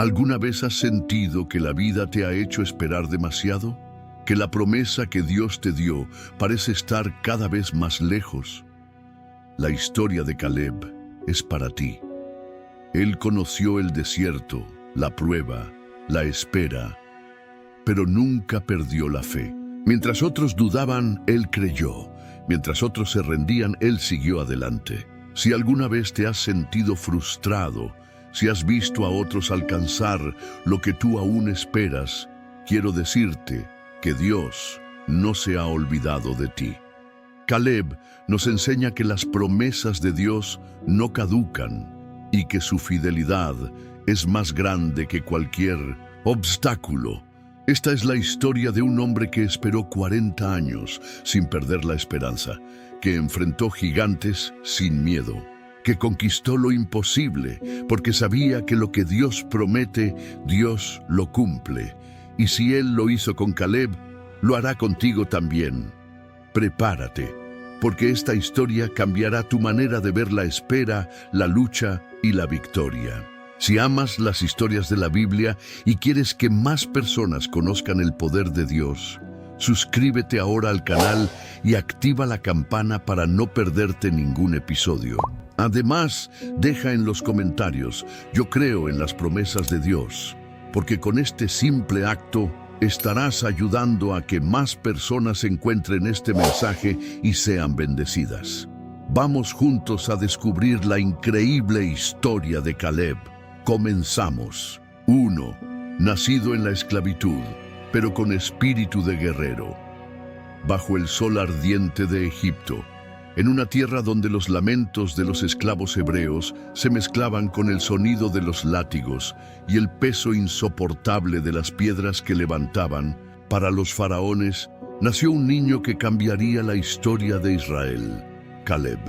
¿Alguna vez has sentido que la vida te ha hecho esperar demasiado? ¿Que la promesa que Dios te dio parece estar cada vez más lejos? La historia de Caleb es para ti. Él conoció el desierto, la prueba, la espera, pero nunca perdió la fe. Mientras otros dudaban, él creyó. Mientras otros se rendían, él siguió adelante. Si alguna vez te has sentido frustrado, si has visto a otros alcanzar lo que tú aún esperas, quiero decirte que Dios no se ha olvidado de ti. Caleb nos enseña que las promesas de Dios no caducan y que su fidelidad es más grande que cualquier obstáculo. Esta es la historia de un hombre que esperó 40 años sin perder la esperanza, que enfrentó gigantes sin miedo, que conquistó lo imposible porque sabía que lo que Dios promete, Dios lo cumple. Y si Él lo hizo con Caleb, lo hará contigo también. Prepárate, porque esta historia cambiará tu manera de ver la espera, la lucha y la victoria. Si amas las historias de la Biblia y quieres que más personas conozcan el poder de Dios, suscríbete ahora al canal y activa la campana para no perderte ningún episodio. Además, deja en los comentarios: yo creo en las promesas de Dios, porque con este simple acto estarás ayudando a que más personas encuentren este mensaje y sean bendecidas. Vamos juntos a descubrir la increíble historia de Caleb. Comenzamos. 1. Nacido en la esclavitud, pero con espíritu de guerrero. Bajo el sol ardiente de Egipto, en una tierra donde los lamentos de los esclavos hebreos se mezclaban con el sonido de los látigos y el peso insoportable de las piedras que levantaban, para los faraones, nació un niño que cambiaría la historia de Israel: Caleb.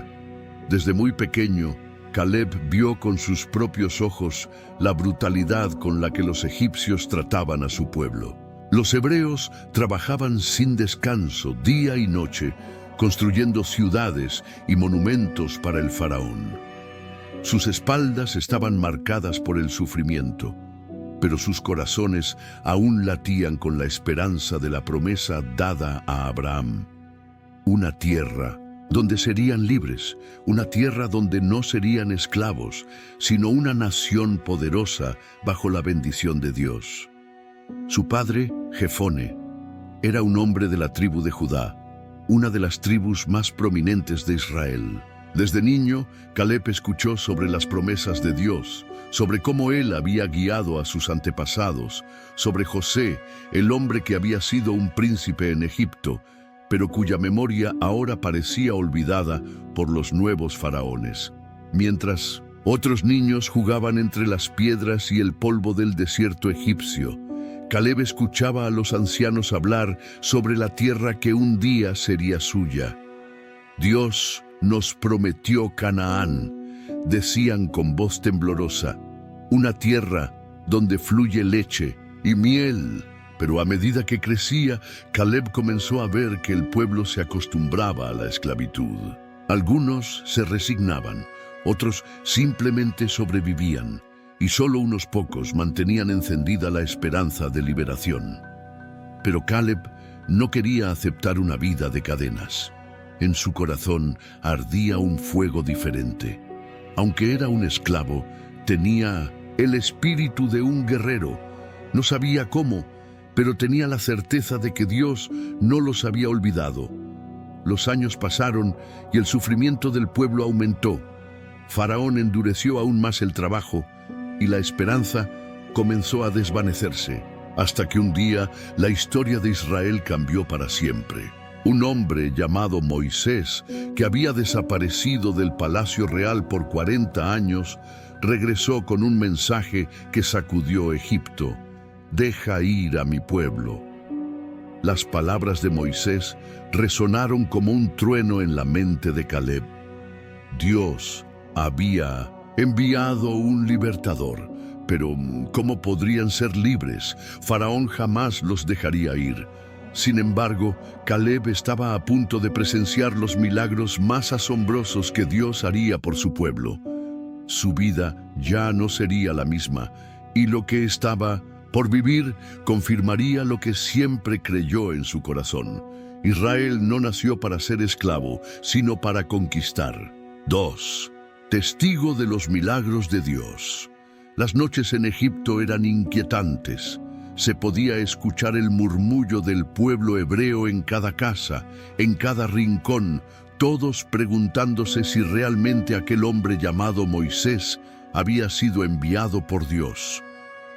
Desde muy pequeño, Caleb vio con sus propios ojos la brutalidad con la que los egipcios trataban a su pueblo. Los hebreos trabajaban sin descanso, día y noche, construyendo ciudades y monumentos para el faraón. Sus espaldas estaban marcadas por el sufrimiento, pero sus corazones aún latían con la esperanza de la promesa dada a Abraham. Una tierra donde serían libres, una tierra donde no serían esclavos, sino una nación poderosa bajo la bendición de Dios. Su padre, Jefone, era un hombre de la tribu de Judá, una de las tribus más prominentes de Israel. Desde niño, Caleb escuchó sobre las promesas de Dios, sobre cómo él había guiado a sus antepasados, sobre José, el hombre que había sido un príncipe en Egipto, pero cuya memoria ahora parecía olvidada por los nuevos faraones. Mientras otros niños jugaban entre las piedras y el polvo del desierto egipcio, Caleb escuchaba a los ancianos hablar sobre la tierra que un día sería suya. Dios nos prometió Canaán, decían con voz temblorosa, una tierra donde fluye leche y miel. Pero a medida que crecía, Caleb comenzó a ver que el pueblo se acostumbraba a la esclavitud. Algunos se resignaban, otros simplemente sobrevivían, y solo unos pocos mantenían encendida la esperanza de liberación. Pero Caleb no quería aceptar una vida de cadenas. En su corazón ardía un fuego diferente. Aunque era un esclavo, tenía el espíritu de un guerrero. No sabía cómo, pero tenía la certeza de que Dios no los había olvidado. Los años pasaron y el sufrimiento del pueblo aumentó. Faraón endureció aún más el trabajo y la esperanza comenzó a desvanecerse, hasta que un día la historia de Israel cambió para siempre. Un hombre llamado Moisés, que había desaparecido del palacio real por 40 años, regresó con un mensaje que sacudió Egipto: deja ir a mi pueblo. Las palabras de Moisés resonaron como un trueno en la mente de Caleb. Dios había enviado un libertador, pero ¿cómo podrían ser libres? Faraón jamás los dejaría ir. Sin embargo, Caleb estaba a punto de presenciar los milagros más asombrosos que Dios haría por su pueblo. Su vida ya no sería la misma, y lo que estaba por vivir confirmaría lo que siempre creyó en su corazón. Israel no nació para ser esclavo, sino para conquistar. 2. Testigo de los milagros de Dios. Las noches en Egipto eran inquietantes. Se podía escuchar el murmullo del pueblo hebreo en cada casa, en cada rincón, todos preguntándose si realmente aquel hombre llamado Moisés había sido enviado por Dios.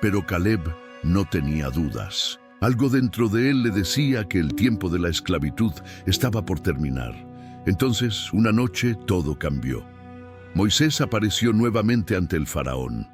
Pero Caleb no tenía dudas. Algo dentro de él le decía que el tiempo de la esclavitud estaba por terminar. Entonces, una noche, todo cambió. Moisés apareció nuevamente ante el faraón.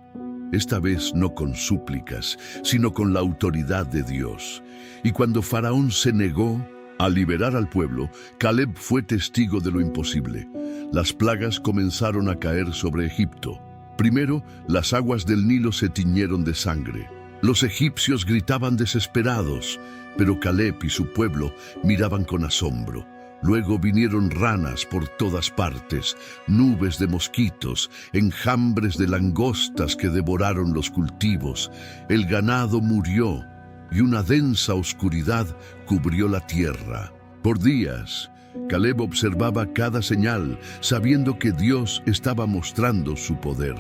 Esta vez no con súplicas, sino con la autoridad de Dios. Y cuando Faraón se negó a liberar al pueblo, Caleb fue testigo de lo imposible. Las plagas comenzaron a caer sobre Egipto. Primero, las aguas del Nilo se tiñeron de sangre. Los egipcios gritaban desesperados, pero Caleb y su pueblo miraban con asombro. Luego vinieron ranas por todas partes, nubes de mosquitos, enjambres de langostas que devoraron los cultivos. El ganado murió y una densa oscuridad cubrió la tierra. Por días, Caleb observaba cada señal, sabiendo que Dios estaba mostrando su poder.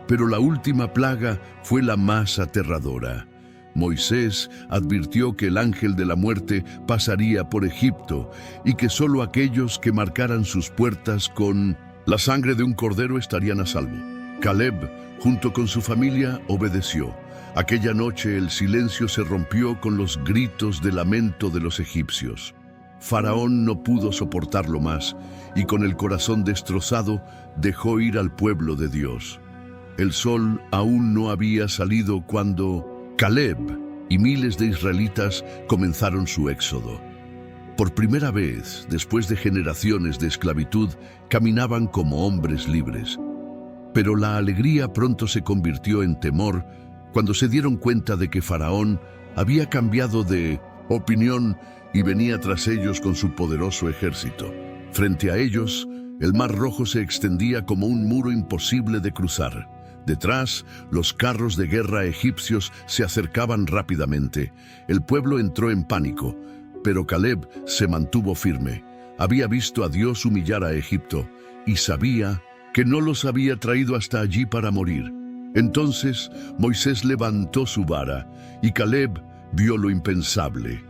Pero la última plaga fue la más aterradora. Moisés advirtió que el ángel de la muerte pasaría por Egipto y que solo aquellos que marcaran sus puertas con la sangre de un cordero estarían a salvo. Caleb, junto con su familia, obedeció. Aquella noche el silencio se rompió con los gritos de lamento de los egipcios. Faraón no pudo soportarlo más y con el corazón destrozado dejó ir al pueblo de Dios. El sol aún no había salido cuando Caleb y miles de israelitas comenzaron su éxodo. Por primera vez, después de generaciones de esclavitud, caminaban como hombres libres. Pero la alegría pronto se convirtió en temor cuando se dieron cuenta de que Faraón había cambiado de opinión y venía tras ellos con su poderoso ejército. Frente a ellos, el Mar Rojo se extendía como un muro imposible de cruzar. Detrás, los carros de guerra egipcios se acercaban rápidamente. El pueblo entró en pánico, pero Caleb se mantuvo firme. Había visto a Dios humillar a Egipto y sabía que no los había traído hasta allí para morir. Entonces Moisés levantó su vara y Caleb vio lo impensable.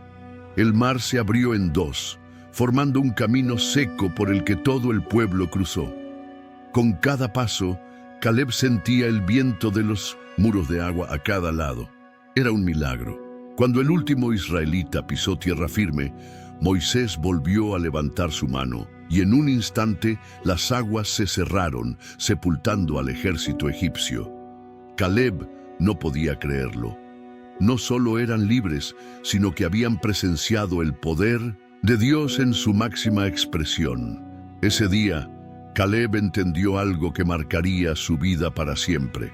El mar se abrió en dos, formando un camino seco por el que todo el pueblo cruzó. Con cada paso, Caleb sentía el viento de los muros de agua a cada lado. Era un milagro. Cuando el último israelita pisó tierra firme, Moisés volvió a levantar su mano, y en un instante las aguas se cerraron, sepultando al ejército egipcio. Caleb no podía creerlo. No solo eran libres, sino que habían presenciado el poder de Dios en su máxima expresión. Ese día, Caleb entendió algo que marcaría su vida para siempre.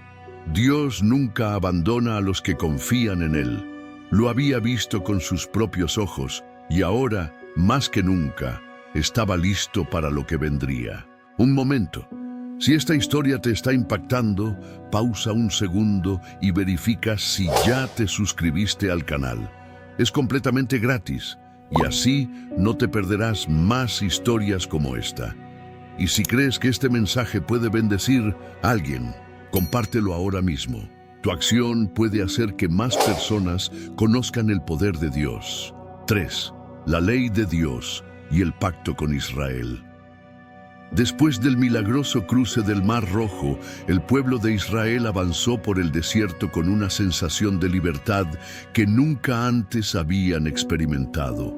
Dios nunca abandona a los que confían en Él. Lo había visto con sus propios ojos y ahora, más que nunca, estaba listo para lo que vendría. Un momento. Si esta historia te está impactando, pausa un segundo y verifica si ya te suscribiste al canal. Es completamente gratis y así no te perderás más historias como esta. Y si crees que este mensaje puede bendecir a alguien, compártelo ahora mismo. Tu acción puede hacer que más personas conozcan el poder de Dios. 3. La ley de Dios y el pacto con Israel. Después del milagroso cruce del Mar Rojo, el pueblo de Israel avanzó por el desierto con una sensación de libertad que nunca antes habían experimentado.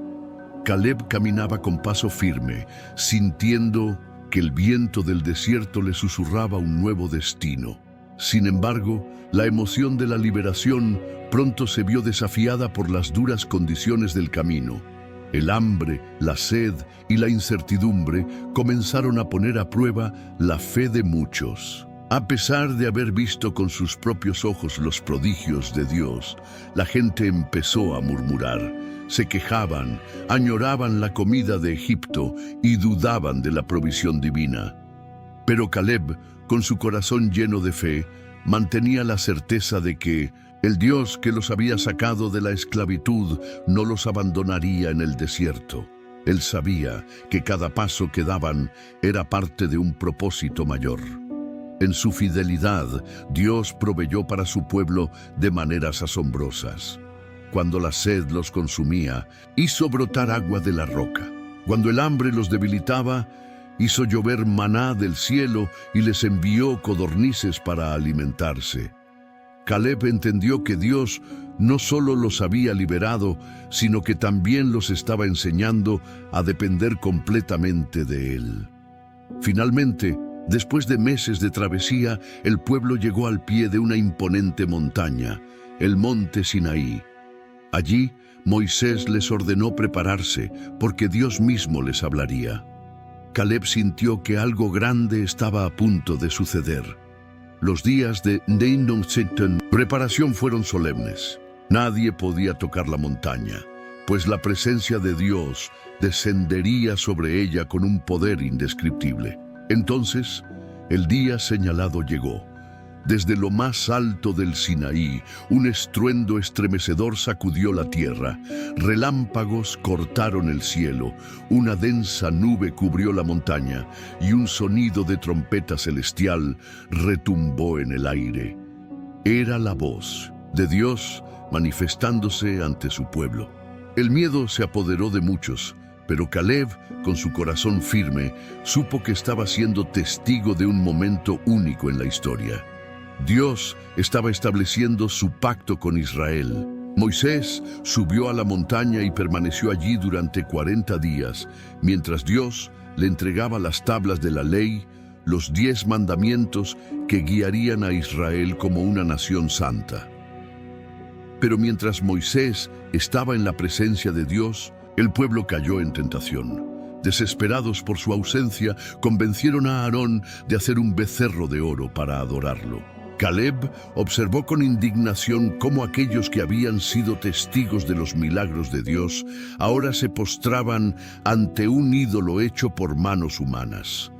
Caleb caminaba con paso firme, sintiendo que el viento del desierto le susurraba un nuevo destino. Sin embargo, la emoción de la liberación pronto se vio desafiada por las duras condiciones del camino. El hambre, la sed y la incertidumbre comenzaron a poner a prueba la fe de muchos. A pesar de haber visto con sus propios ojos los prodigios de Dios, la gente empezó a murmurar. Se quejaban, añoraban la comida de Egipto y dudaban de la provisión divina. Pero Caleb, con su corazón lleno de fe, mantenía la certeza de que el Dios que los había sacado de la esclavitud no los abandonaría en el desierto. Él sabía que cada paso que daban era parte de un propósito mayor. En su fidelidad, Dios proveyó para su pueblo de maneras asombrosas. Cuando la sed los consumía, hizo brotar agua de la roca. Cuando el hambre los debilitaba, hizo llover maná del cielo y les envió codornices para alimentarse. Caleb entendió que Dios no solo los había liberado, sino que también los estaba enseñando a depender completamente de él. Finalmente, después de meses de travesía, el pueblo llegó al pie de una imponente montaña, el monte Sinaí. Allí, Moisés les ordenó prepararse, porque Dios mismo les hablaría. Caleb sintió que algo grande estaba a punto de suceder. Los días de preparación fueron solemnes. Nadie podía tocar la montaña, pues la presencia de Dios descendería sobre ella con un poder indescriptible. Entonces, el día señalado llegó. Desde lo más alto del Sinaí, un estruendo estremecedor sacudió la tierra. Relámpagos cortaron el cielo, una densa nube cubrió la montaña y un sonido de trompeta celestial retumbó en el aire. Era la voz de Dios manifestándose ante su pueblo. El miedo se apoderó de muchos, pero Caleb, con su corazón firme, supo que estaba siendo testigo de un momento único en la historia. Dios estaba estableciendo su pacto con Israel. Moisés subió a la montaña y permaneció allí durante 40 días, mientras Dios le entregaba las tablas de la ley, los 10 mandamientos que guiarían a Israel como una nación santa. Pero mientras Moisés estaba en la presencia de Dios, el pueblo cayó en tentación. Desesperados por su ausencia, convencieron a Aarón de hacer un becerro de oro para adorarlo. Caleb observó con indignación cómo aquellos que habían sido testigos de los milagros de Dios ahora se postraban ante un ídolo hecho por manos humanas.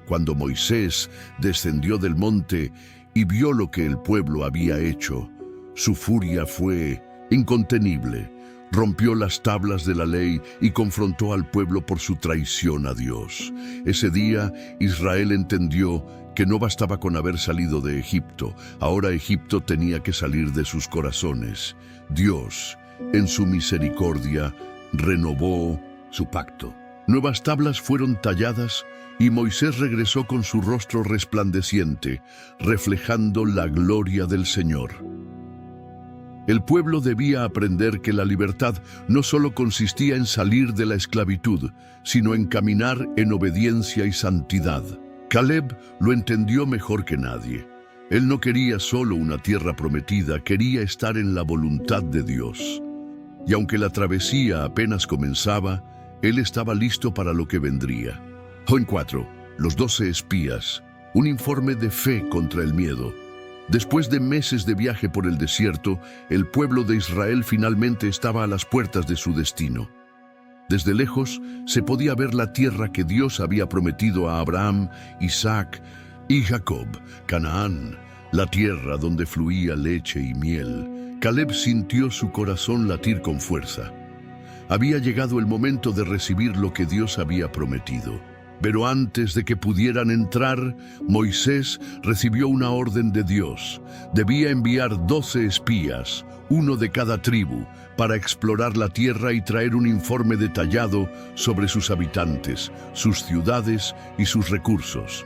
Cuando Moisés descendió del monte y vio lo que el pueblo había hecho, su furia fue incontenible. Rompió las tablas de la ley y confrontó al pueblo por su traición a Dios. Ese día, Israel entendió que no bastaba con haber salido de Egipto. Ahora Egipto tenía que salir de sus corazones. Dios, en su misericordia, renovó su pacto. Nuevas tablas fueron talladas y Moisés regresó con su rostro resplandeciente, reflejando la gloria del Señor. El pueblo debía aprender que la libertad no solo consistía en salir de la esclavitud, sino en caminar en obediencia y santidad. Caleb lo entendió mejor que nadie. Él no quería solo una tierra prometida, quería estar en la voluntad de Dios. Y aunque la travesía apenas comenzaba, él estaba listo para lo que vendría. Job 4. Los 12 espías. Un informe de fe contra el miedo. Después de meses de viaje por el desierto, el pueblo de Israel finalmente estaba a las puertas de su destino. Desde lejos se podía ver la tierra que Dios había prometido a Abraham, Isaac y Jacob, Canaán, la tierra donde fluía leche y miel. Caleb sintió su corazón latir con fuerza. Había llegado el momento de recibir lo que Dios había prometido. Pero antes de que pudieran entrar, Moisés recibió una orden de Dios. Debía enviar 12 espías, uno de cada tribu, para explorar la tierra y traer un informe detallado sobre sus habitantes, sus ciudades y sus recursos.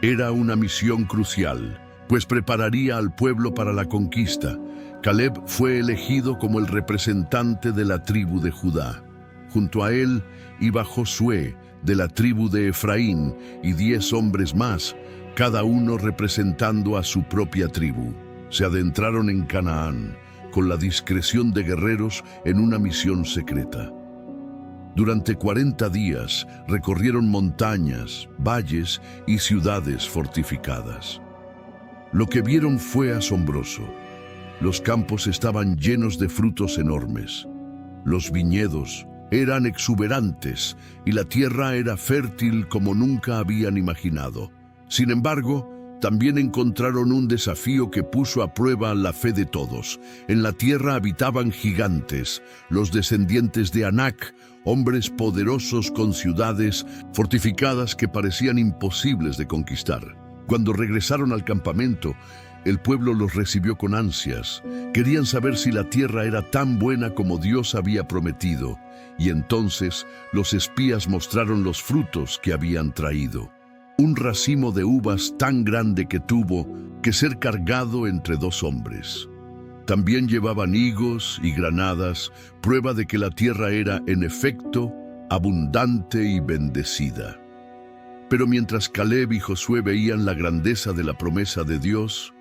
Era una misión crucial, pues prepararía al pueblo para la conquista. Caleb fue elegido como el representante de la tribu de Judá. Junto a él iba Josué, de la tribu de Efraín, y 10 hombres más, cada uno representando a su propia tribu. Se adentraron en Canaán, con la discreción de guerreros en una misión secreta. Durante 40 días recorrieron montañas, valles y ciudades fortificadas. Lo que vieron fue asombroso. Los campos estaban llenos de frutos enormes. Los viñedos eran exuberantes y la tierra era fértil como nunca habían imaginado. Sin embargo, también encontraron un desafío que puso a prueba la fe de todos. En la tierra habitaban gigantes, los descendientes de Anak, hombres poderosos con ciudades fortificadas que parecían imposibles de conquistar. Cuando regresaron al campamento, el pueblo los recibió con ansias. Querían saber si la tierra era tan buena como Dios había prometido, y entonces los espías mostraron los frutos que habían traído. Un racimo de uvas tan grande que tuvo que ser cargado entre 2 hombres. También llevaban higos y granadas, prueba de que la tierra era, en efecto, abundante y bendecida. Pero mientras Caleb y Josué veían la grandeza de la promesa de Dios,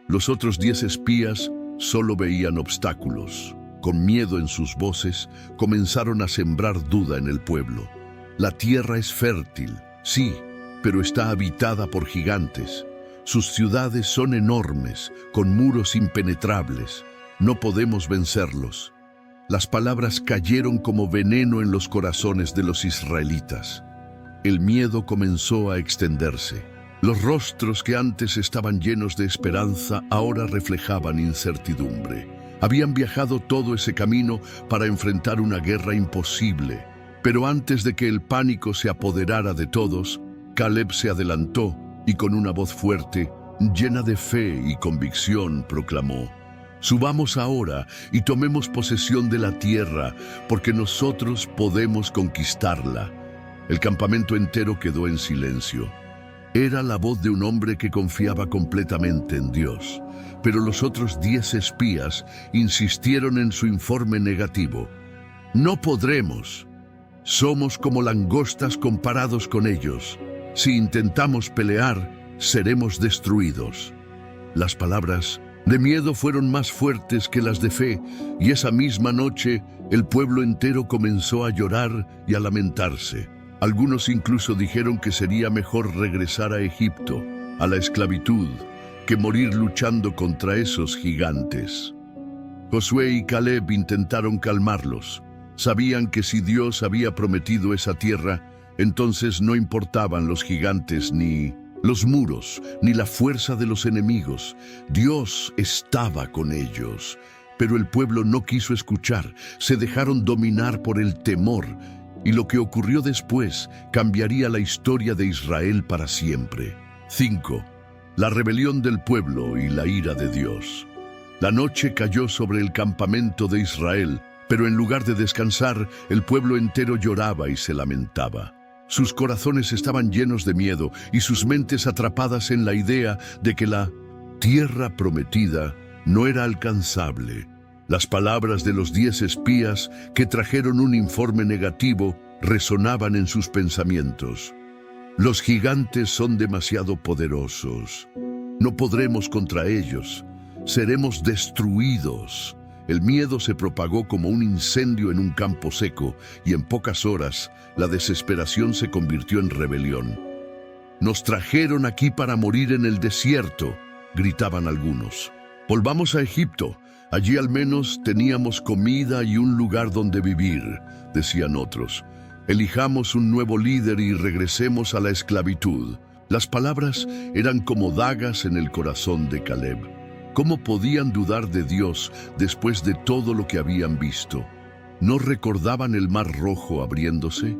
los otros 10 espías solo veían obstáculos. Con miedo en sus voces, comenzaron a sembrar duda en el pueblo. La tierra es fértil, sí, pero está habitada por gigantes. Sus ciudades son enormes, con muros impenetrables. No podemos vencerlos. Las palabras cayeron como veneno en los corazones de los israelitas. El miedo comenzó a extenderse. Los rostros que antes estaban llenos de esperanza ahora reflejaban incertidumbre. Habían viajado todo ese camino para enfrentar una guerra imposible. Pero antes de que el pánico se apoderara de todos, Caleb se adelantó y con una voz fuerte, llena de fe y convicción, proclamó: «Subamos ahora y tomemos posesión de la tierra, porque nosotros podemos conquistarla». El campamento entero quedó en silencio. Era la voz de un hombre que confiaba completamente en Dios, pero los otros 10 espías insistieron en su informe negativo. «No podremos. Somos como langostas comparados con ellos. Si intentamos pelear, seremos destruidos». Las palabras de miedo fueron más fuertes que las de fe, y esa misma noche el pueblo entero comenzó a llorar y a lamentarse. Algunos incluso dijeron que sería mejor regresar a Egipto, a la esclavitud, que morir luchando contra esos gigantes. Josué y Caleb intentaron calmarlos. Sabían que si Dios había prometido esa tierra, entonces no importaban los gigantes, ni los muros, ni la fuerza de los enemigos. Dios estaba con ellos. Pero el pueblo no quiso escuchar, se dejaron dominar por el temor, y lo que ocurrió después cambiaría la historia de Israel para siempre. 5. La rebelión del pueblo y la ira de Dios. La noche cayó sobre el campamento de Israel, pero en lugar de descansar, el pueblo entero lloraba y se lamentaba. Sus corazones estaban llenos de miedo y sus mentes atrapadas en la idea de que la tierra prometida no era alcanzable. Las palabras de los 10 espías que trajeron un informe negativo resonaban en sus pensamientos. Los gigantes son demasiado poderosos. No podremos contra ellos. Seremos destruidos. El miedo se propagó como un incendio en un campo seco, y en pocas horas la desesperación se convirtió en rebelión. «Nos trajeron aquí para morir en el desierto», gritaban algunos. «Volvamos a Egipto. Allí al menos teníamos comida y un lugar donde vivir», decían otros. «Elijamos un nuevo líder y regresemos a la esclavitud». Las palabras eran como dagas en el corazón de Caleb. ¿Cómo podían dudar de Dios después de todo lo que habían visto? ¿No recordaban el mar rojo abriéndose?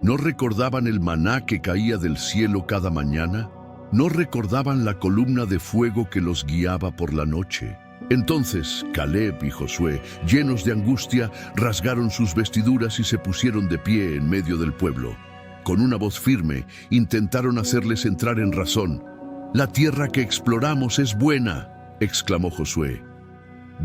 ¿No recordaban el maná que caía del cielo cada mañana? ¿No recordaban la columna de fuego que los guiaba por la noche? Entonces Caleb y Josué, llenos de angustia, rasgaron sus vestiduras y se pusieron de pie en medio del pueblo. Con una voz firme, intentaron hacerles entrar en razón. «La tierra que exploramos es buena», exclamó Josué.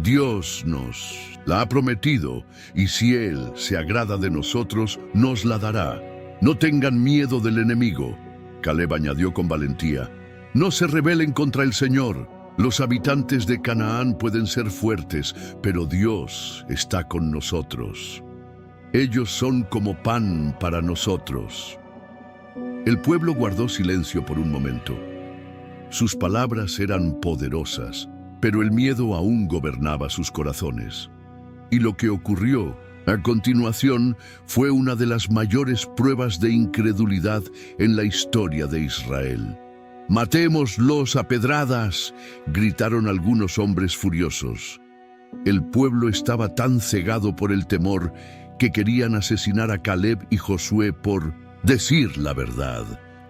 «Dios nos la ha prometido, y si Él se agrada de nosotros, nos la dará. No tengan miedo del enemigo», Caleb añadió con valentía. «No se rebelen contra el Señor. Los habitantes de Canaán pueden ser fuertes, pero Dios está con nosotros. Ellos son como pan para nosotros». El pueblo guardó silencio por un momento. Sus palabras eran poderosas, pero el miedo aún gobernaba sus corazones. Y lo que ocurrió a continuación fue una de las mayores pruebas de incredulidad en la historia de Israel. «Matémoslos a pedradas», gritaron algunos hombres furiosos. El pueblo estaba tan cegado por el temor que querían asesinar a Caleb y Josué por decir la verdad.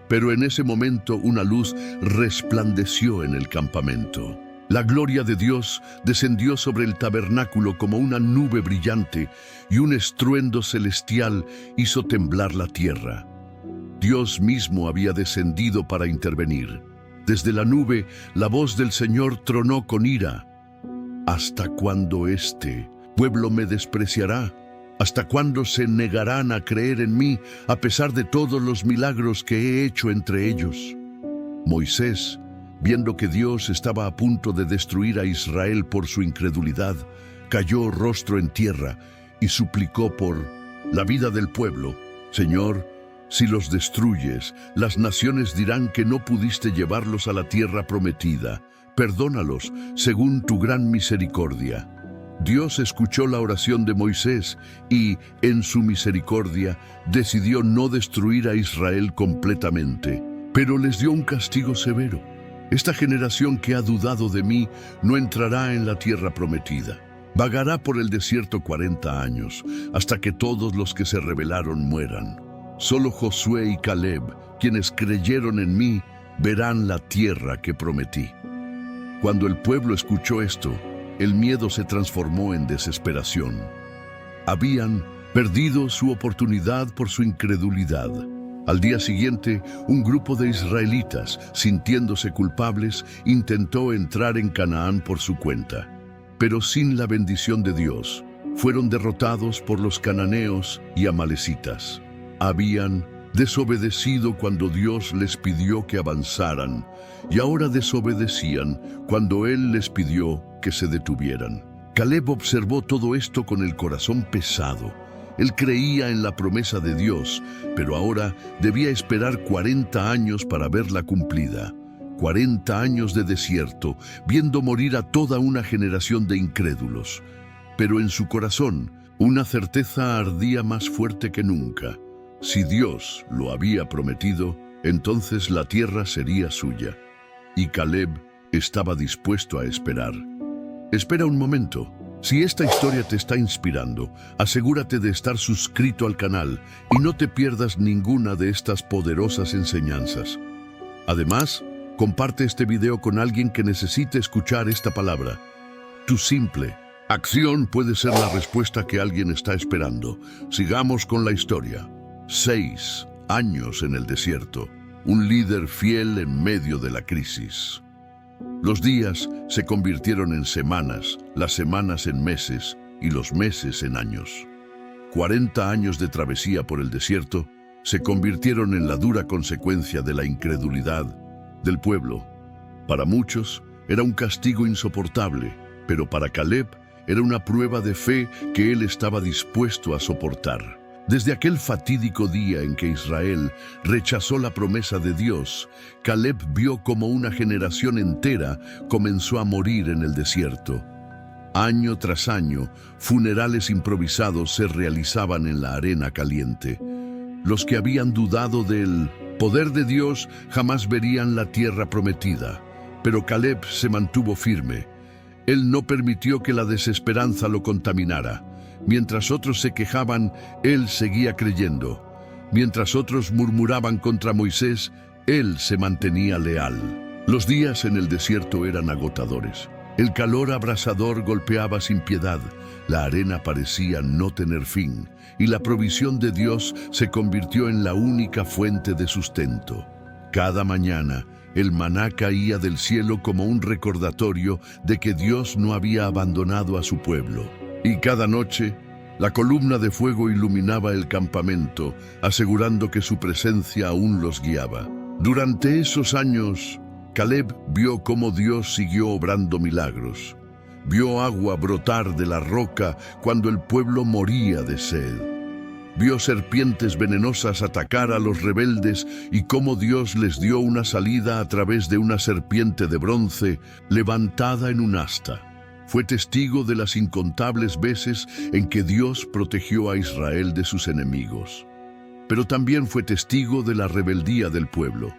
Pero en ese momento una luz resplandeció en el campamento. La gloria de Dios descendió sobre el tabernáculo como una nube brillante y un estruendo celestial hizo temblar la tierra. Dios mismo había descendido para intervenir. Desde la nube, la voz del Señor tronó con ira. ¿Hasta cuándo este pueblo me despreciará? ¿Hasta cuándo se negarán a creer en mí a pesar de todos los milagros que he hecho entre ellos? Moisés, viendo que Dios estaba a punto de destruir a Israel por su incredulidad, cayó rostro en tierra y suplicó por la vida del pueblo. Señor, si los destruyes, las naciones dirán que no pudiste llevarlos a la tierra prometida. Perdónalos según tu gran misericordia. Dios escuchó la oración de Moisés y, en su misericordia, decidió no destruir a Israel completamente, pero les dio un castigo severo. Esta generación que ha dudado de mí no entrará en la tierra prometida. Vagará por el desierto 40 años, hasta que todos los que se rebelaron mueran. Solo Josué y Caleb, quienes creyeron en mí, verán la tierra que prometí. Cuando el pueblo escuchó esto, el miedo se transformó en desesperación. Habían perdido su oportunidad por su incredulidad. Al día siguiente, un grupo de israelitas, sintiéndose culpables, intentó entrar en Canaán por su cuenta. Pero sin la bendición de Dios, fueron derrotados por los cananeos y amalecitas. Habían desobedecido cuando Dios les pidió que avanzaran, y ahora desobedecían cuando Él les pidió que se detuvieran. Caleb observó todo esto con el corazón pesado. Él creía en la promesa de Dios, pero ahora debía esperar 40 años para verla cumplida. 40 años de desierto, viendo morir a toda una generación de incrédulos. Pero en su corazón, una certeza ardía más fuerte que nunca. Si Dios lo había prometido, entonces la tierra sería suya. Y Caleb estaba dispuesto a esperar. Espera un momento. Si esta historia te está inspirando, asegúrate de estar suscrito al canal y no te pierdas ninguna de estas poderosas enseñanzas. Además, comparte este video con alguien que necesite escuchar esta palabra. Tu simple acción puede ser la respuesta que alguien está esperando. Sigamos con la historia. 6 años en el desierto. Un líder fiel en medio de la crisis. Los días se convirtieron en semanas, las semanas en meses y los meses en años. 40 años de travesía por el desierto se convirtieron en la dura consecuencia de la incredulidad del pueblo. Para muchos era un castigo insoportable, pero para Caleb era una prueba de fe que él estaba dispuesto a soportar. Desde aquel fatídico día en que Israel rechazó la promesa de Dios, Caleb vio cómo una generación entera comenzó a morir en el desierto. Año tras año, funerales improvisados se realizaban en la arena caliente. Los que habían dudado del poder de Dios jamás verían la tierra prometida, pero Caleb se mantuvo firme. Él no permitió que la desesperanza lo contaminara. Mientras otros se quejaban, él seguía creyendo. Mientras otros murmuraban contra Moisés, él se mantenía leal. Los días en el desierto eran agotadores. El calor abrasador golpeaba sin piedad, la arena parecía no tener fin, y la provisión de Dios se convirtió en la única fuente de sustento. Cada mañana, el maná caía del cielo como un recordatorio de que Dios no había abandonado a su pueblo. Y cada noche, la columna de fuego iluminaba el campamento, asegurando que su presencia aún los guiaba. Durante esos años, Caleb vio cómo Dios siguió obrando milagros. Vio agua brotar de la roca cuando el pueblo moría de sed. Vio serpientes venenosas atacar a los rebeldes y cómo Dios les dio una salida a través de una serpiente de bronce levantada en un asta. Fue testigo de las incontables veces en que Dios protegió a Israel de sus enemigos. Pero también fue testigo de la rebeldía del pueblo.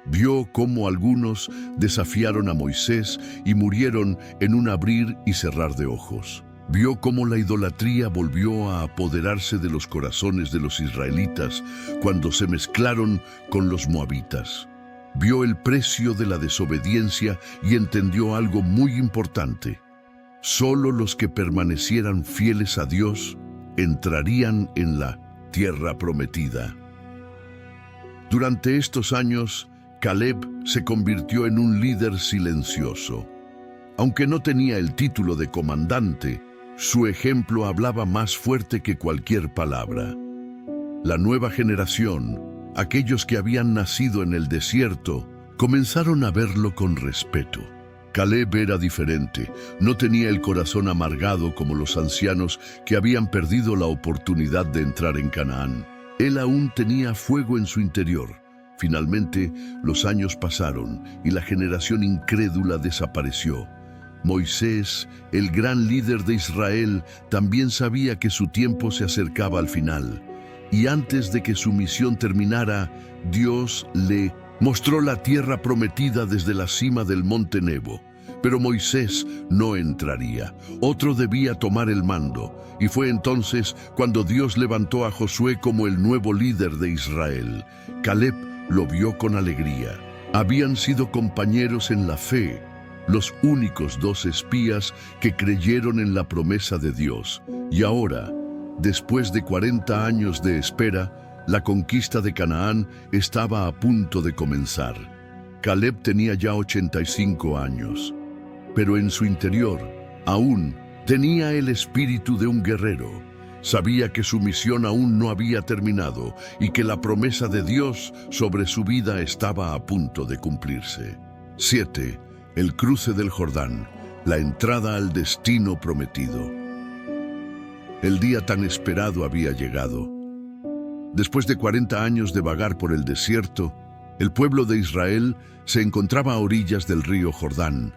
Vio cómo algunos desafiaron a Moisés y murieron en un abrir y cerrar de ojos. Vio cómo la idolatría volvió a apoderarse de los corazones de los israelitas cuando se mezclaron con los moabitas. Vio el precio de la desobediencia y entendió algo muy importante. Solo los que permanecieran fieles a Dios entrarían en la tierra prometida. Durante estos años, Caleb se convirtió en un líder silencioso. Aunque no tenía el título de comandante, su ejemplo hablaba más fuerte que cualquier palabra. La nueva generación, aquellos que habían nacido en el desierto, comenzaron a verlo con respeto. Caleb era diferente, no tenía el corazón amargado como los ancianos que habían perdido la oportunidad de entrar en Canaán. Él aún tenía fuego en su interior. Finalmente, los años pasaron y la generación incrédula desapareció. Moisés, el gran líder de Israel, también sabía que su tiempo se acercaba al final. Y antes de que su misión terminara, Dios le mostró la tierra prometida desde la cima del monte Nebo. Pero Moisés no entraría. Otro debía tomar el mando. Y fue entonces cuando Dios levantó a Josué como el nuevo líder de Israel. Caleb lo vio con alegría. Habían sido compañeros en la fe, los únicos dos espías que creyeron en la promesa de Dios. Y ahora, después de 40 años de espera, la conquista de Canaán estaba a punto de comenzar. Caleb tenía ya 85 años, pero en su interior aún tenía el espíritu de un guerrero. Sabía que su misión aún no había terminado y que la promesa de Dios sobre su vida estaba a punto de cumplirse. 7. El cruce del Jordán, la entrada al destino prometido. El día tan esperado había llegado. Después de 40 años de vagar por el desierto, el pueblo de Israel se encontraba a orillas del río Jordán,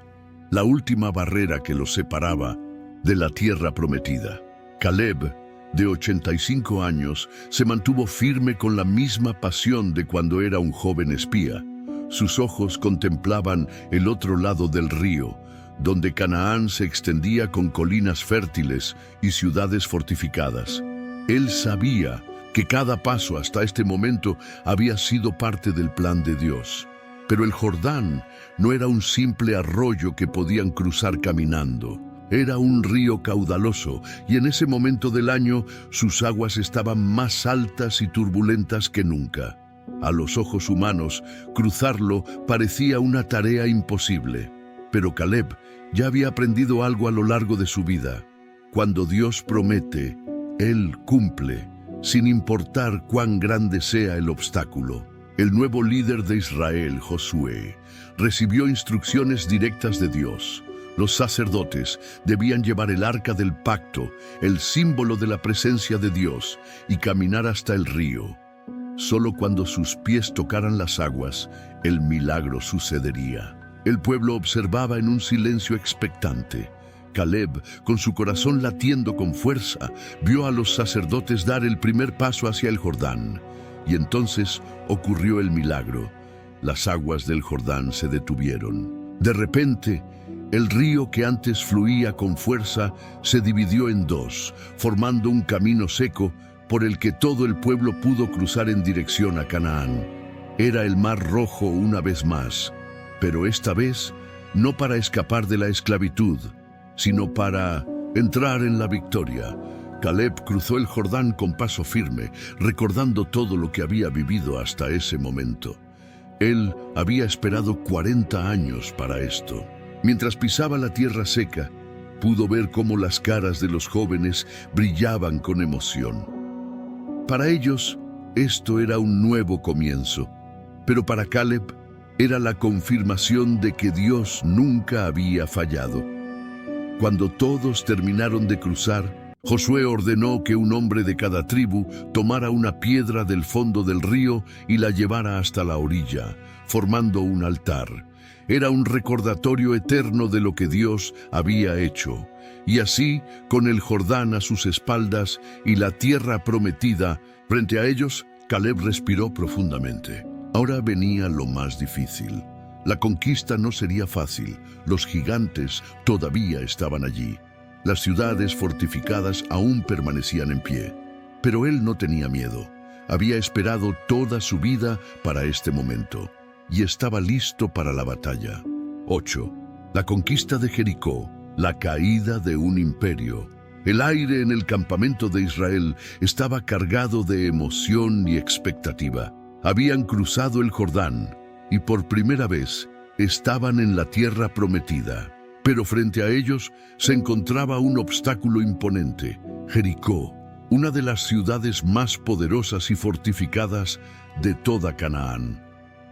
la última barrera que los separaba de la tierra prometida. Caleb, de 85 años, se mantuvo firme con la misma pasión de cuando era un joven espía. Sus ojos contemplaban el otro lado del río, donde Canaán se extendía con colinas fértiles y ciudades fortificadas. Él sabía que cada paso hasta este momento había sido parte del plan de Dios. Pero el Jordán no era un simple arroyo que podían cruzar caminando. Era un río caudaloso y en ese momento del año sus aguas estaban más altas y turbulentas que nunca. A los ojos humanos, cruzarlo parecía una tarea imposible. Pero Caleb ya había aprendido algo a lo largo de su vida. Cuando Dios promete, Él cumple, sin importar cuán grande sea el obstáculo. El nuevo líder de Israel, Josué, recibió instrucciones directas de Dios. Los sacerdotes debían llevar el arca del pacto, el símbolo de la presencia de Dios, y caminar hasta el río. Solo cuando sus pies tocaran las aguas, el milagro sucedería. El pueblo observaba en un silencio expectante. Caleb, con su corazón latiendo con fuerza, vio a los sacerdotes dar el primer paso hacia el Jordán. Y entonces ocurrió el milagro. Las aguas del Jordán se detuvieron. De repente, el río que antes fluía con fuerza se dividió en dos, formando un camino seco por el que todo el pueblo pudo cruzar en dirección a Canaán. Era el Mar Rojo una vez más, pero esta vez no para escapar de la esclavitud, sino para entrar en la victoria. Caleb cruzó el Jordán con paso firme, recordando todo lo que había vivido hasta ese momento. Él había esperado 40 años para esto. Mientras pisaba la tierra seca, pudo ver cómo las caras de los jóvenes brillaban con emoción. Para ellos, esto era un nuevo comienzo, pero para Caleb era la confirmación de que Dios nunca había fallado. Cuando todos terminaron de cruzar, Josué ordenó que un hombre de cada tribu tomara una piedra del fondo del río y la llevara hasta la orilla, formando un altar. Era un recordatorio eterno de lo que Dios había hecho. Y así, con el Jordán a sus espaldas y la tierra prometida frente a ellos, Caleb respiró profundamente. Ahora venía lo más difícil. La conquista no sería fácil. Los gigantes todavía estaban allí. Las ciudades fortificadas aún permanecían en pie. Pero él no tenía miedo. Había esperado toda su vida para este momento y estaba listo para la batalla. 8. La conquista de Jericó, la caída de un imperio. El aire en el campamento de Israel estaba cargado de emoción y expectativa. Habían cruzado el Jordán y por primera vez estaban en la tierra prometida. Pero frente a ellos se encontraba un obstáculo imponente: Jericó, una de las ciudades más poderosas y fortificadas de toda Canaán.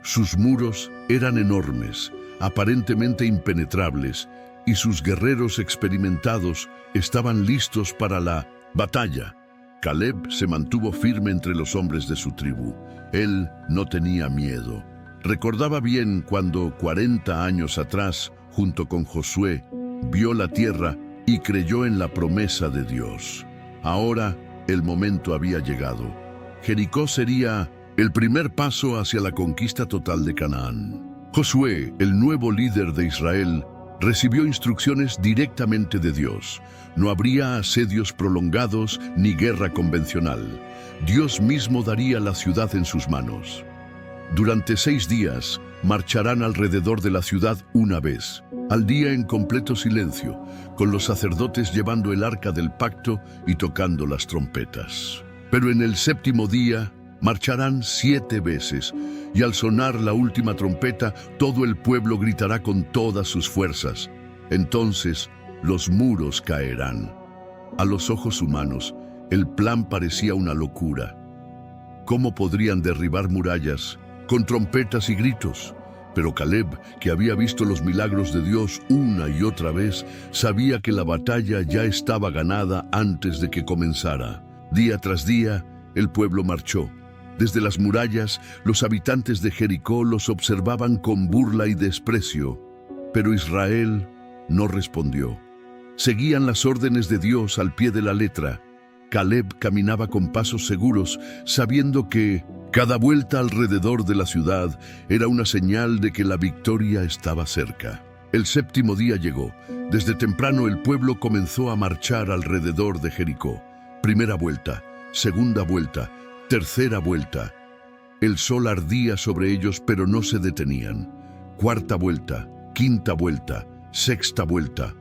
Sus muros eran enormes, aparentemente impenetrables, y sus guerreros experimentados estaban listos para la batalla. Caleb se mantuvo firme entre los hombres de su tribu. Él no tenía miedo. Recordaba bien cuando 40 años atrás, junto con Josué, vio la tierra y creyó en la promesa de Dios. Ahora el momento había llegado. Jericó sería el primer paso hacia la conquista total de Canaán. Josué, el nuevo líder de Israel, recibió instrucciones directamente de Dios. No habría asedios prolongados ni guerra convencional. Dios mismo daría la ciudad en sus manos. Durante 6 días, marcharán alrededor de la ciudad una vez, al día en completo silencio, con los sacerdotes llevando el arca del pacto y tocando las trompetas. Pero en el 7º día, marcharán 7 veces, y al sonar la última trompeta, todo el pueblo gritará con todas sus fuerzas. Entonces, los muros caerán. A los ojos humanos, el plan parecía una locura. ¿Cómo podrían derribar murallas con trompetas y gritos? Pero Caleb, que había visto los milagros de Dios una y otra vez, sabía que la batalla ya estaba ganada antes de que comenzara. Día tras día, el pueblo marchó. Desde las murallas, los habitantes de Jericó los observaban con burla y desprecio, pero Israel no respondió. Seguían las órdenes de Dios al pie de la letra. Caleb caminaba con pasos seguros, sabiendo que cada vuelta alrededor de la ciudad era una señal de que la victoria estaba cerca. El 7º día llegó. Desde temprano el pueblo comenzó a marchar alrededor de Jericó. Primera vuelta, segunda vuelta, tercera vuelta. El sol ardía sobre ellos, pero no se detenían. Cuarta vuelta, quinta vuelta, sexta vuelta.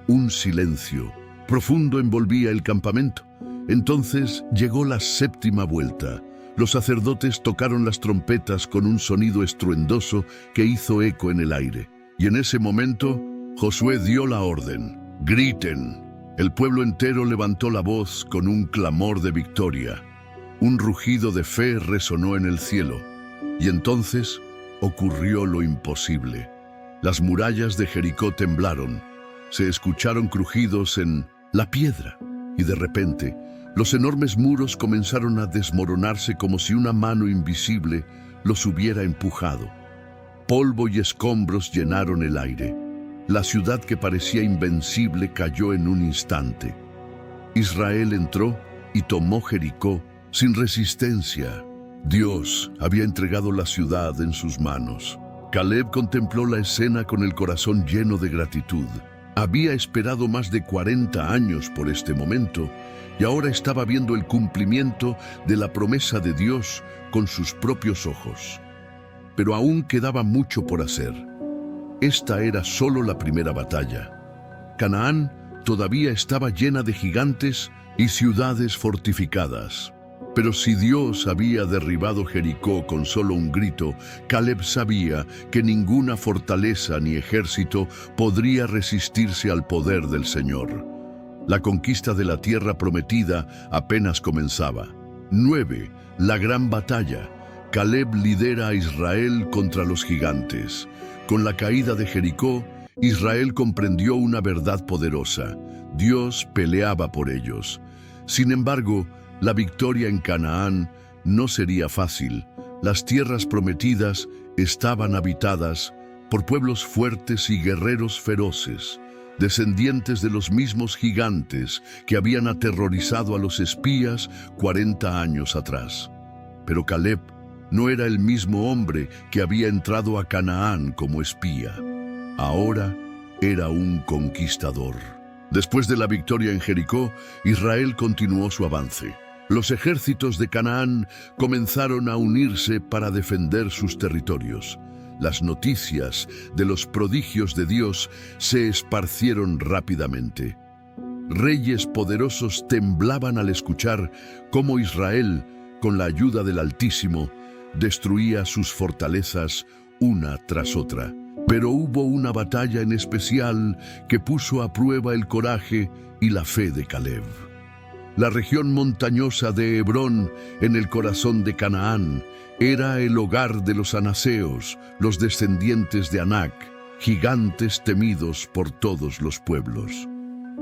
Un silencio profundo envolvía el campamento. Entonces llegó la 7ª vuelta. Los sacerdotes tocaron las trompetas con un sonido estruendoso que hizo eco en el aire. Y en ese momento, Josué dio la orden: ¡griten! El pueblo entero levantó la voz con un clamor de victoria. Un rugido de fe resonó en el cielo. Y entonces ocurrió lo imposible. Las murallas de Jericó temblaron. Se escucharon crujidos en la piedra. Y de repente, los enormes muros comenzaron a desmoronarse como si una mano invisible los hubiera empujado. Polvo y escombros llenaron el aire. La ciudad que parecía invencible cayó en un instante. Israel entró y tomó Jericó sin resistencia. Dios había entregado la ciudad en sus manos. Caleb contempló la escena con el corazón lleno de gratitud. Había esperado más de 40 años por este momento y ahora estaba viendo el cumplimiento de la promesa de Dios con sus propios ojos. Pero aún quedaba mucho por hacer. Esta era solo la primera batalla. Canaán todavía estaba llena de gigantes y ciudades fortificadas. Pero si Dios había derribado Jericó con solo un grito, Caleb sabía que ninguna fortaleza ni ejército podría resistirse al poder del Señor. La conquista de la tierra prometida apenas comenzaba. 9. La gran batalla. Caleb lidera a Israel contra los gigantes. Con la caída de Jericó, Israel comprendió una verdad poderosa: Dios peleaba por ellos. Sin embargo, la victoria en Canaán no sería fácil. Las tierras prometidas estaban habitadas por pueblos fuertes y guerreros feroces, descendientes de los mismos gigantes que habían aterrorizado a los espías 40 años atrás. Pero Caleb no era el mismo hombre que había entrado a Canaán como espía. Ahora era un conquistador. Después de la victoria en Jericó, Israel continuó su avance. Los ejércitos de Canaán comenzaron a unirse para defender sus territorios. Las noticias de los prodigios de Dios se esparcieron rápidamente. Reyes poderosos temblaban al escuchar cómo Israel, con la ayuda del Altísimo, destruía sus fortalezas una tras otra. Pero hubo una batalla en especial que puso a prueba el coraje y la fe de Caleb. La región montañosa de Hebrón, en el corazón de Canaán, era el hogar de los anaseos, los descendientes de Anac, gigantes temidos por todos los pueblos.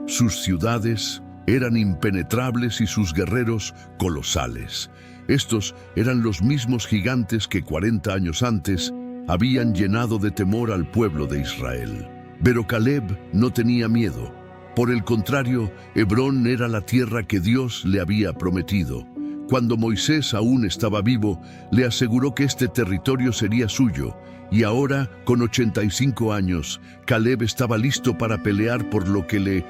Sus ciudades eran impenetrables y sus guerreros colosales. Estos eran los mismos gigantes que 40 años antes habían llenado de temor al pueblo de Israel. Pero Caleb no tenía miedo. Por el contrario, Hebrón era la tierra que Dios le había prometido. Cuando Moisés aún estaba vivo, le aseguró que este territorio sería suyo, y ahora, con 85 años, Caleb estaba listo para pelear por lo que le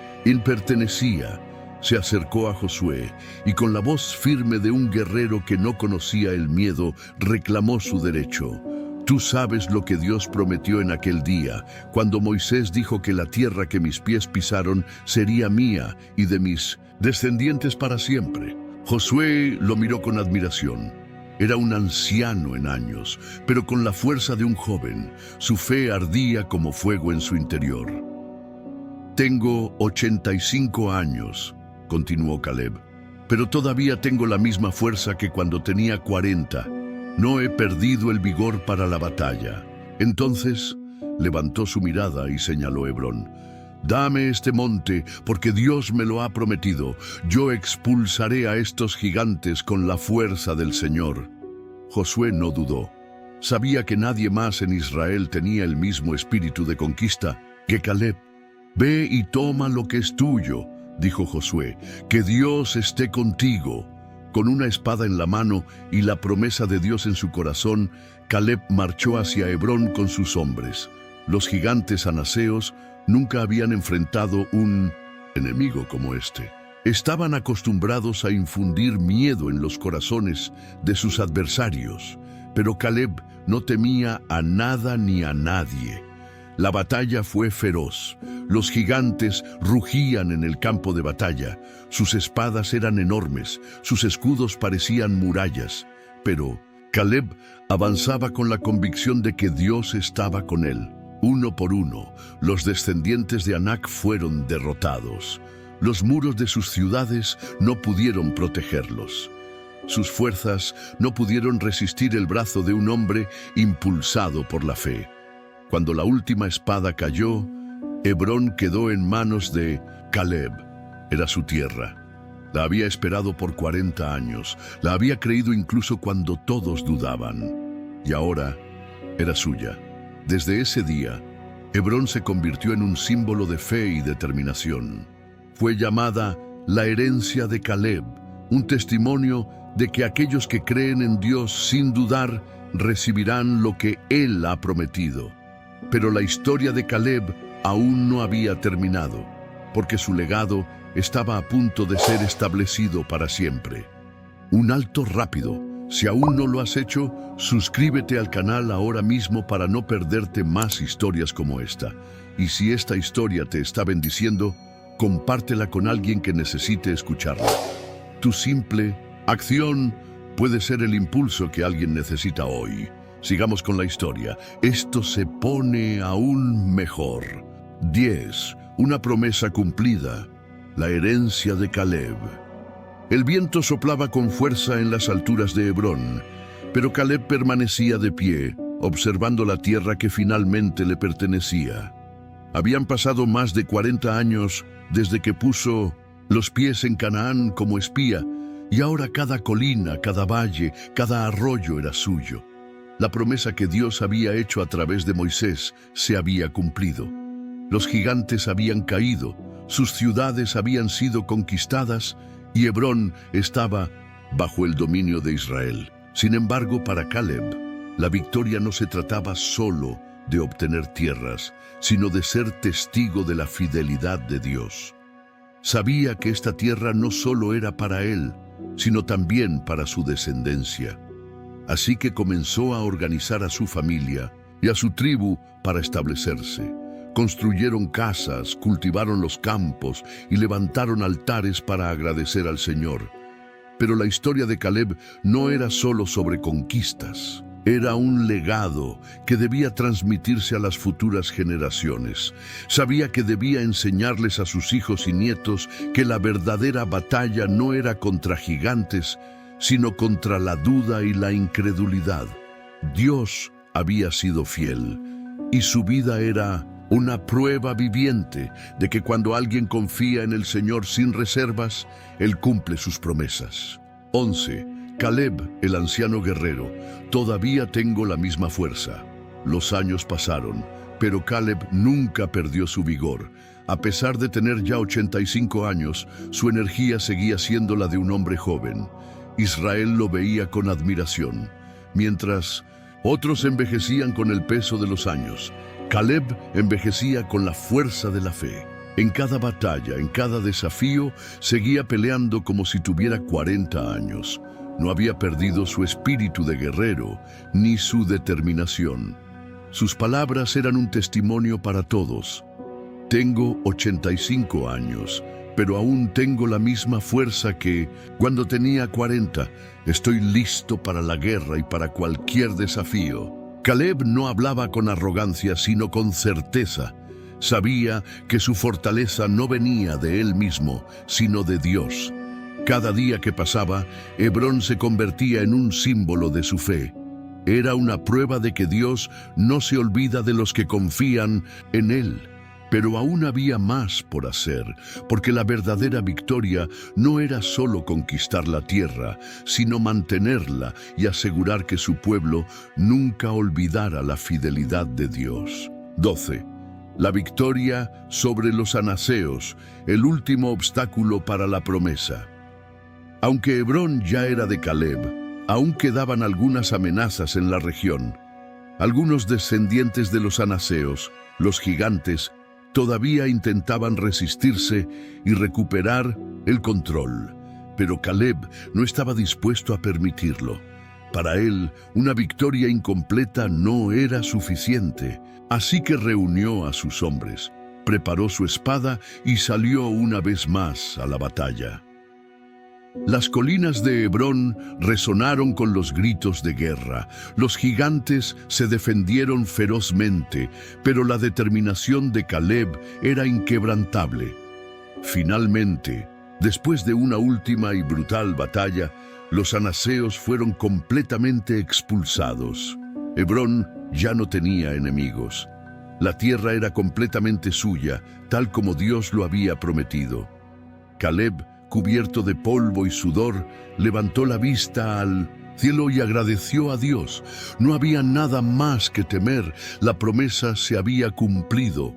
pertenecía. Se acercó a Josué, y con la voz firme de un guerrero que no conocía el miedo, reclamó su derecho. Tú sabes lo que Dios prometió en aquel día, cuando Moisés dijo que la tierra que mis pies pisaron sería mía y de mis descendientes para siempre. Josué lo miró con admiración. Era un anciano en años, pero con la fuerza de un joven. Su fe ardía como fuego en su interior. Tengo 85 años, continuó Caleb, pero todavía tengo la misma fuerza que cuando tenía 40. No he perdido el vigor para la batalla. Entonces levantó su mirada y señaló Hebrón. Dame este monte, porque Dios me lo ha prometido. Yo expulsaré a estos gigantes con la fuerza del Señor. Josué no dudó. Sabía que nadie más en Israel tenía el mismo espíritu de conquista que Caleb. Ve y toma lo que es tuyo, dijo Josué. Que Dios esté contigo. Con una espada en la mano y la promesa de Dios en su corazón, Caleb marchó hacia Hebrón con sus hombres. Los gigantes anaseos nunca habían enfrentado un enemigo como este. Estaban acostumbrados a infundir miedo en los corazones de sus adversarios, pero Caleb no temía a nada ni a nadie. La batalla fue feroz. Los gigantes rugían en el campo de batalla. Sus espadas eran enormes, sus escudos parecían murallas. Pero Caleb avanzaba con la convicción de que Dios estaba con él. Uno por uno, los descendientes de Anac fueron derrotados. Los muros de sus ciudades no pudieron protegerlos. Sus fuerzas no pudieron resistir el brazo de un hombre impulsado por la fe. Cuando la última espada cayó, Hebrón quedó en manos de Caleb. Era su tierra. La había esperado por 40 años. La había creído incluso cuando todos dudaban. Y ahora era suya. Desde ese día, Hebrón se convirtió en un símbolo de fe y determinación. Fue llamada la herencia de Caleb, un testimonio de que aquellos que creen en Dios sin dudar recibirán lo que Él ha prometido. Pero la historia de Caleb aún no había terminado, porque su legado estaba a punto de ser establecido para siempre. Un alto rápido. Si aún no lo has hecho, suscríbete al canal ahora mismo para no perderte más historias como esta. Y si esta historia te está bendiciendo, compártela con alguien que necesite escucharla. Tu simple acción puede ser el impulso que alguien necesita hoy. Sigamos con la historia. Esto se pone aún mejor. 10. Una promesa cumplida. La herencia de Caleb. El viento soplaba con fuerza en las alturas de Hebrón, pero Caleb permanecía de pie, observando la tierra que finalmente le pertenecía. Habían pasado más de 40 años desde que puso los pies en Canaán como espía, y ahora cada colina, cada valle, cada arroyo era suyo. La promesa que Dios había hecho a través de Moisés se había cumplido. Los gigantes habían caído, sus ciudades habían sido conquistadas y Hebrón estaba bajo el dominio de Israel. Sin embargo, para Caleb, la victoria no se trataba solo de obtener tierras, sino de ser testigo de la fidelidad de Dios. Sabía que esta tierra no solo era para él, sino también para su descendencia. Así que comenzó a organizar a su familia y a su tribu para establecerse. Construyeron casas, cultivaron los campos y levantaron altares para agradecer al Señor. Pero la historia de Caleb no era solo sobre conquistas. Era un legado que debía transmitirse a las futuras generaciones. Sabía que debía enseñarles a sus hijos y nietos que la verdadera batalla no era contra gigantes, sino contra la duda y la incredulidad. Dios había sido fiel, y su vida era una prueba viviente de que cuando alguien confía en el Señor sin reservas, Él cumple sus promesas. 11. Caleb, el anciano guerrero. Todavía tengo la misma fuerza. Los años pasaron, pero Caleb nunca perdió su vigor. A pesar de tener ya 85 años, su energía seguía siendo la de un hombre joven. Israel lo veía con admiración, mientras otros envejecían con el peso de los años. Caleb envejecía con la fuerza de la fe. En cada batalla, en cada desafío, seguía peleando como si tuviera 40 años. No había perdido su espíritu de guerrero, ni su determinación. Sus palabras eran un testimonio para todos. Tengo 85 años, pero aún tengo la misma fuerza que cuando tenía 40. Estoy listo para la guerra y para cualquier desafío. Caleb no hablaba con arrogancia, sino con certeza. Sabía que su fortaleza no venía de él mismo, sino de Dios. Cada día que pasaba, Hebrón se convertía en un símbolo de su fe. Era una prueba de que Dios no se olvida de los que confían en Él. Pero aún había más por hacer, porque la verdadera victoria no era solo conquistar la tierra, sino mantenerla y asegurar que su pueblo nunca olvidara la fidelidad de Dios. 12. La victoria sobre los anaseos, el último obstáculo para la promesa. Aunque Hebrón ya era de Caleb, aún quedaban algunas amenazas en la región. Algunos descendientes de los anaseos, los gigantes, todavía intentaban resistirse y recuperar el control. Pero Caleb no estaba dispuesto a permitirlo. Para él, una victoria incompleta no era suficiente. Así que reunió a sus hombres, preparó su espada y salió una vez más a la batalla. Las colinas de Hebrón resonaron con los gritos de guerra. Los gigantes se defendieron ferozmente, pero la determinación de Caleb era inquebrantable. Finalmente, después de una última y brutal batalla, los anaseos fueron completamente expulsados. Hebrón ya no tenía enemigos. La tierra era completamente suya, tal como Dios lo había prometido. Caleb, cubierto de polvo y sudor, levantó la vista al cielo y agradeció a Dios. No había nada más que temer, la promesa se había cumplido.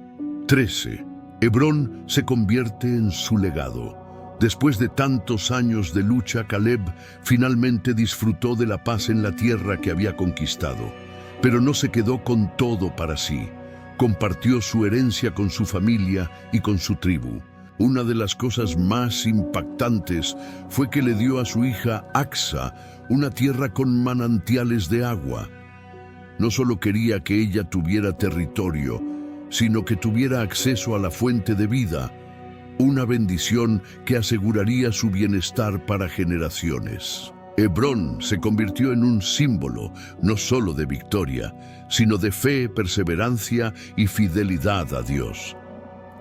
13. Hebrón se convierte en su legado. Después de tantos años de lucha, Caleb finalmente disfrutó de la paz en la tierra que había conquistado. Pero no se quedó con todo para sí. Compartió su herencia con su familia y con su tribu. Una de las cosas más impactantes fue que le dio a su hija Acsa una tierra con manantiales de agua. No solo quería que ella tuviera territorio, sino que tuviera acceso a la fuente de vida, una bendición que aseguraría su bienestar para generaciones. Hebrón se convirtió en un símbolo no solo de victoria, sino de fe, perseverancia y fidelidad a Dios.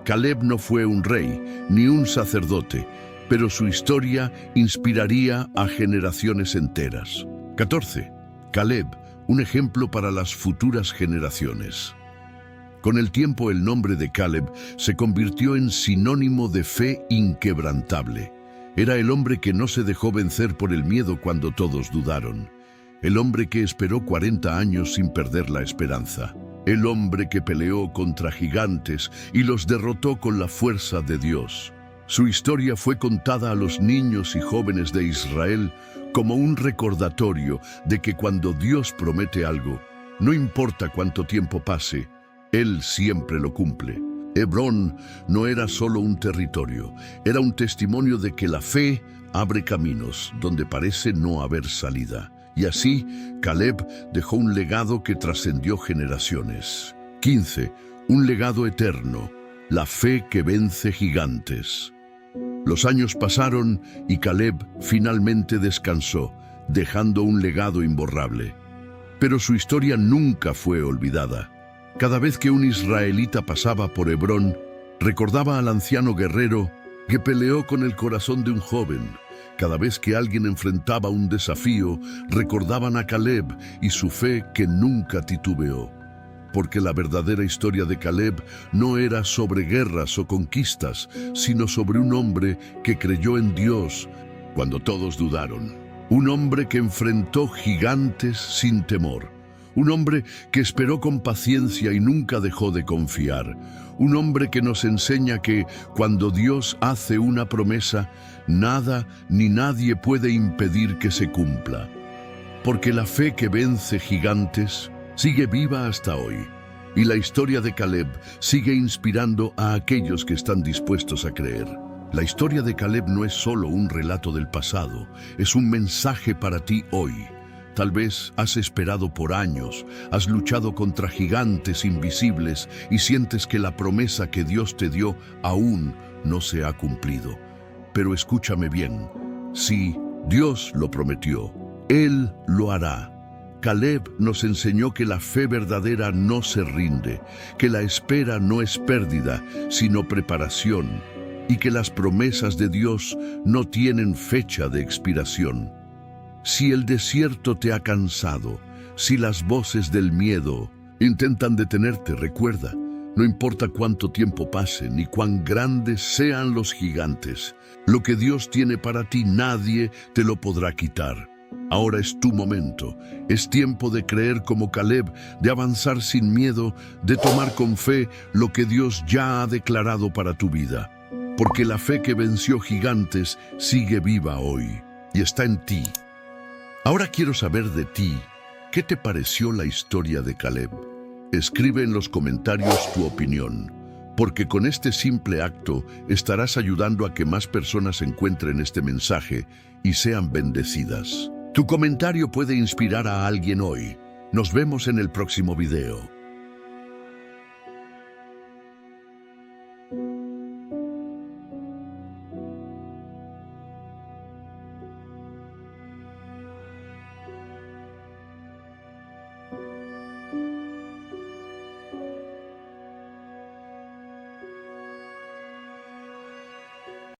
Caleb no fue un rey ni un sacerdote, pero su historia inspiraría a generaciones enteras. 14. Caleb, un ejemplo para las futuras generaciones. Con el tiempo, el nombre de Caleb se convirtió en sinónimo de fe inquebrantable. Era el hombre que no se dejó vencer por el miedo cuando todos dudaron. El hombre que esperó 40 años sin perder la esperanza. El hombre que peleó contra gigantes y los derrotó con la fuerza de Dios. Su historia fue contada a los niños y jóvenes de Israel como un recordatorio de que cuando Dios promete algo, no importa cuánto tiempo pase, Él siempre lo cumple. Hebrón no era solo un territorio, era un testimonio de que la fe abre caminos donde parece no haber salida. Y así, Caleb dejó un legado que trascendió generaciones. 15. Un legado eterno, la fe que vence gigantes. Los años pasaron y Caleb finalmente descansó, dejando un legado imborrable. Pero su historia nunca fue olvidada. Cada vez que un israelita pasaba por Hebrón, recordaba al anciano guerrero que peleó con el corazón de un joven. Cada vez que alguien enfrentaba un desafío, recordaban a Caleb y su fe que nunca titubeó. Porque la verdadera historia de Caleb no era sobre guerras o conquistas, sino sobre un hombre que creyó en Dios cuando todos dudaron. Un hombre que enfrentó gigantes sin temor. Un hombre que esperó con paciencia y nunca dejó de confiar. Un hombre que nos enseña que cuando Dios hace una promesa, nada ni nadie puede impedir que se cumpla. Porque la fe que vence gigantes sigue viva hasta hoy. Y la historia de Caleb sigue inspirando a aquellos que están dispuestos a creer. La historia de Caleb no es solo un relato del pasado, es un mensaje para ti hoy. Tal vez has esperado por años, has luchado contra gigantes invisibles y sientes que la promesa que Dios te dio aún no se ha cumplido. Pero escúchame bien, si Dios lo prometió, Él lo hará. Caleb nos enseñó que la fe verdadera no se rinde, que la espera no es pérdida, sino preparación, y que las promesas de Dios no tienen fecha de expiración. Si el desierto te ha cansado, si las voces del miedo intentan detenerte, recuerda, no importa cuánto tiempo pase ni cuán grandes sean los gigantes, lo que Dios tiene para ti nadie te lo podrá quitar. Ahora es tu momento, es tiempo de creer como Caleb, de avanzar sin miedo, de tomar con fe lo que Dios ya ha declarado para tu vida. Porque la fe que venció gigantes sigue viva hoy y está en ti. Ahora quiero saber de ti, ¿qué te pareció la historia de Caleb? Escribe en los comentarios tu opinión, porque con este simple acto estarás ayudando a que más personas encuentren este mensaje y sean bendecidas. Tu comentario puede inspirar a alguien hoy. Nos vemos en el próximo video.